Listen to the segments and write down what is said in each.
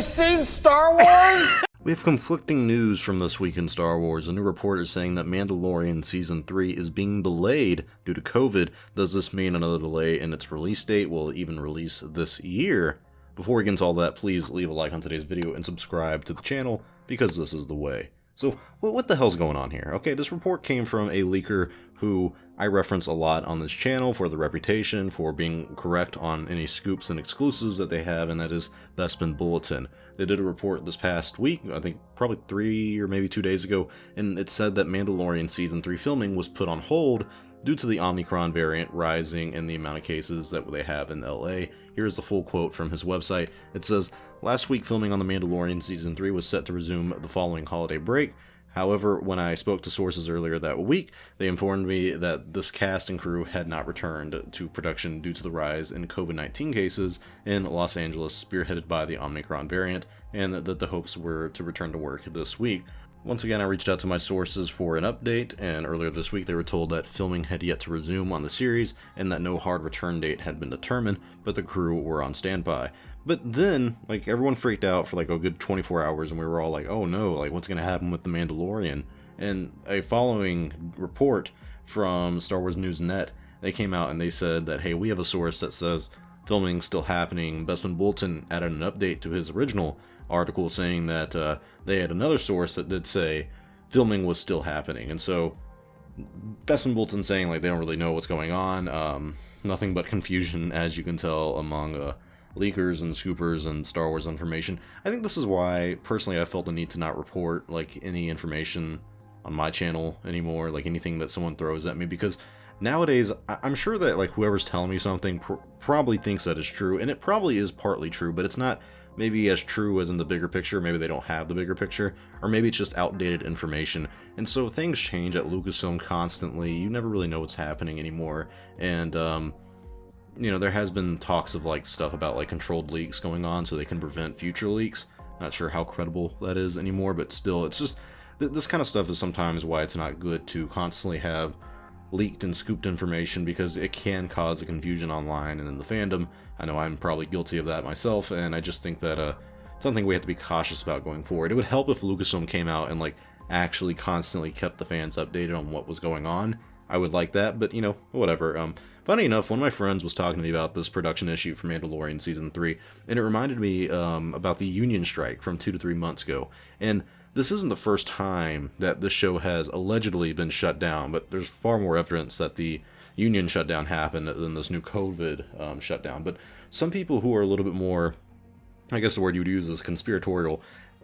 you seen Star Wars? We have conflicting news from this week in Star Wars. A new report is saying that Mandalorian Season 3 is being delayed due to COVID. Does this mean another delay in its release date? Will it even release this year? Before we get into all that, please leave a like on today's video and subscribe to the channel, because this is the way. So, what the hell's going on here? Okay, this report came from a leaker who I reference a lot on this channel for the reputation for being correct on any scoops and exclusives that they have, and that is Bespin Bulletin. They did a report this past week, I think probably 3 or maybe 2 days ago, and it said that Mandalorian Season 3 filming was put on hold due to the Omicron variant rising in the amount of cases that they have in LA. Here's the full quote from his website. It says, "Last week filming on The Mandalorian Season 3 was set to resume the following holiday break. However, when I spoke to sources earlier that week, they informed me that this cast and crew had not returned to production due to the rise in COVID-19 cases in Los Angeles, spearheaded by the Omicron variant, and that the hopes were to return to work this week." Once again, I reached out to my sources for an update, and earlier this week they were told that filming had yet to resume on the series, and that no hard return date had been determined, but the crew were on standby. But then, everyone freaked out for a good 24 hours, and we were all like, oh no, what's gonna happen with The Mandalorian? And a following report from Star Wars News Net, they came out and they said that, hey, we have a source that says filming's still happening. Bespin Bulletin added an update to his original article saying that they had another source that did say filming was still happening. And so Bespin Bulletin saying they don't really know what's going on. Nothing but confusion, as you can tell, among leakers and scoopers and Star Wars information. I think this is why personally I felt the need to not report any information on my channel anymore, anything that someone throws at me, because nowadays I'm sure that whoever's telling me something probably thinks that is true, and it probably is partly true, but it's not maybe as true as in the bigger picture. Maybe they don't have the bigger picture, or maybe it's just outdated information. And so things change at Lucasfilm constantly. You never really know what's happening anymore. And there has been talks of stuff about controlled leaks going on so they can prevent future leaks. Not sure how credible that is anymore, but still, it's just this kind of stuff is sometimes why it's not good to constantly have leaked and scooped information, because it can cause a confusion online and in the fandom. I know I'm probably guilty of that myself, and I just think that it's something we have to be cautious about going forward. It would help if Lucasfilm came out and actually constantly kept the fans updated on what was going on. I would like that, but whatever. Funny enough, one of my friends was talking to me about this production issue for Mandalorian Season 3, and it reminded me about the union strike from 2 to 3 months ago. And this isn't the first time that this show has allegedly been shut down, but there's far more evidence that the union shutdown happened than this new COVID shutdown. But some people who are a little bit more, I guess the word you would use is conspiratorial,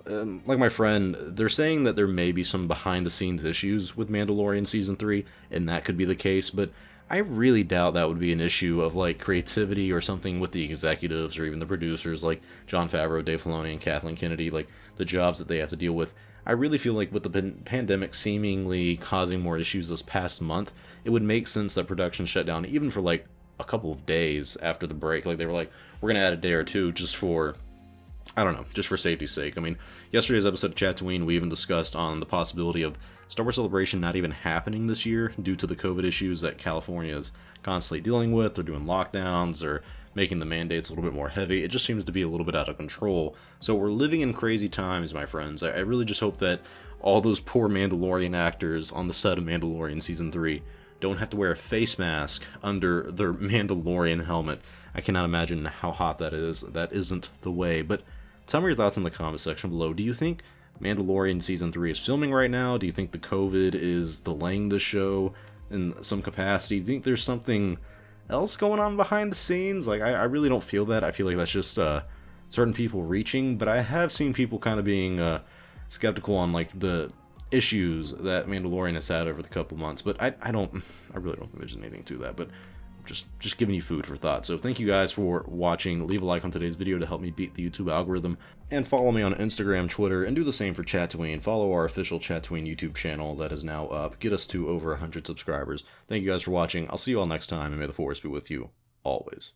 like my friend, they're saying that there may be some behind-the-scenes issues with Mandalorian Season 3, and that could be the case, but I really doubt that would be an issue of creativity or something with the executives or even the producers like Jon Favreau, Dave Filoni, and Kathleen Kennedy, the jobs that they have to deal with. I really feel with the pandemic seemingly causing more issues this past month, it would make sense that production shut down even for a couple of days after the break. They were we're gonna add a day or two just for, I don't know, just for safety's sake. I mean, yesterday's episode of Tatooine, we even discussed on the possibility of Star Wars Celebration not even happening this year due to the COVID issues that California is constantly dealing with. They're doing lockdowns or making the mandates a little bit more heavy. It just seems to be a little bit out of control. So we're living in crazy times, my friends. I really just hope that all those poor Mandalorian actors on the set of Mandalorian Season 3 don't have to wear a face mask under their Mandalorian helmet. I cannot imagine how hot that is. That isn't the way. But tell me your thoughts in the comment section below. Do you think Mandalorian Season 3 is filming right now? Do you think the COVID is delaying the show in some capacity? Do you think there's something else going on behind the scenes? I really don't feel that. I feel that's just certain people reaching, but I have seen people kind of being skeptical on the issues that Mandalorian has had over the couple months, but I really don't envision anything to that, but just giving you food for thought. So thank you guys for watching. Leave a like on today's video to help me beat the YouTube algorithm, and follow me on Instagram, Twitter, and do the same for Tatooine. Follow our official Tatooine YouTube channel that is now up. Get us to over 100 subscribers. Thank you guys for watching. I'll see you all next time, and may the Force be with you always.